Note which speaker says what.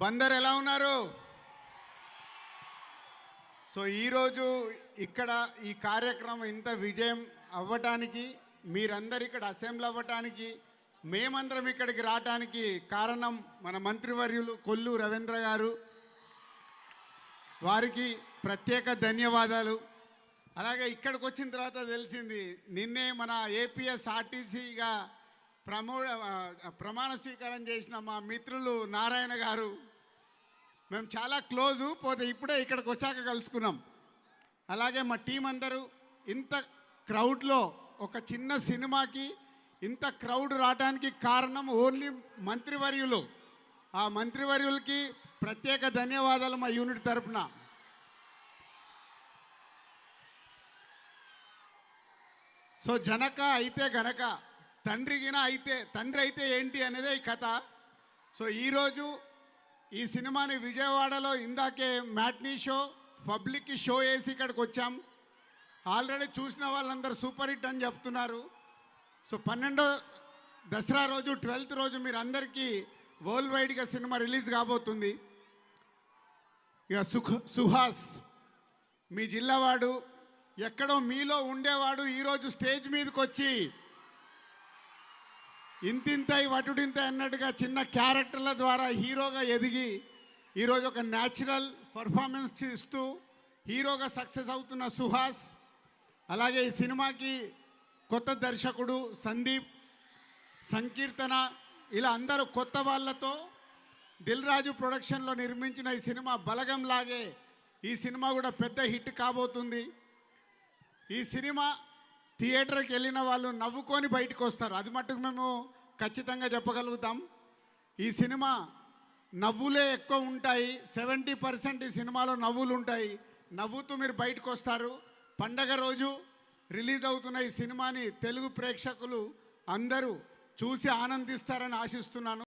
Speaker 1: బందర్ ఎలా ఉన్నారు? సో ఈరోజు ఇక్కడ ఈ కార్యక్రమం ఇంత విజయం అవ్వటానికి, మీరందరు ఇక్కడ అసెంబ్లీ అవ్వటానికి, మేమందరం ఇక్కడికి రావటానికి కారణం మన మంత్రివర్యులు కొల్లు రవీంద్ర గారు. వారికి ప్రత్యేక ధన్యవాదాలు. అలాగే ఇక్కడికి వచ్చిన తర్వాత తెలిసింది, నిన్నే మన ఏపీఎస్ ఆర్టీసీగా ప్రమాణ స్వీకారం చేసిన మా మిత్రులు నారాయణ గారు. మేము చాలా క్లోజు, పోతే ఇప్పుడే ఇక్కడికి వచ్చాక కలుసుకున్నాం. అలాగే మా టీం అందరూ ఇంత క్రౌడ్లో ఒక చిన్న సినిమాకి ఇంత క్రౌడ్ రావడానికి కారణం ఓన్లీ మంత్రివర్యులు. ఆ మంత్రివర్యులకి ప్రత్యేక ధన్యవాదాలు మా యూనిట్ తరపున. సో జనక అయితే గనక తండ్రి అయితే ఏంటి అనేదే ఈ కథ. సో ఈరోజు ఈ సినిమాని విజయవాడలో ఇందాకే మ్యాట్నీ షో, పబ్లిక్కి షో వేసి ఇక్కడికి వచ్చాం. ఆల్రెడీ చూసిన వాళ్ళందరూ సూపర్ హిట్ అని చెప్తున్నారు. సో 12వ దసరా రోజు 12th రోజు మీరు అందరికీ వరల్డ్ వైడ్గా సినిమా రిలీజ్ కాబోతుంది. ఇక సుహాస్ మీ జిల్లావాడు, ఎక్కడో మీలో ఉండేవాడు ఈరోజు స్టేజ్ మీదకి వచ్చి ఇంతింతై వటుడింతై అన్నట్టుగా చిన్న క్యారెక్టర్ల ద్వారా హీరోగా ఎదిగి ఈరోజు ఒక న్యాచురల్ పర్ఫార్మెన్స్ ఇస్తూ హీరోగా సక్సెస్ అవుతున్న సుహాస్. అలాగే ఈ సినిమాకి కొత్త దర్శకుడు సందీప్, సంకీర్తన, ఇలా అందరూ కొత్త వాళ్ళతో దిల్ రాజు ప్రొడక్షన్లో నిర్మించిన ఈ సినిమా బలగం లాగే ఈ సినిమా కూడా పెద్ద హిట్ కాబోతుంది. ఈ సినిమా థియేటర్కి వెళ్ళిన వాళ్ళు నవ్వుకొని బయటకు వస్తారు, అది మట్టుకు మేము ఖచ్చితంగా చెప్పగలుగుతాం. ఈ సినిమా నవ్వులే ఎక్కువ ఉంటాయి, 70% ఈ సినిమాలో నవ్వులు ఉంటాయి. నవ్వుతూ మీరు బయటకు వస్తారు. పండగ రోజు రిలీజ్ అవుతున్న ఈ సినిమాని తెలుగు ప్రేక్షకులు అందరూ చూసి ఆనందిస్తారని ఆశిస్తున్నాను.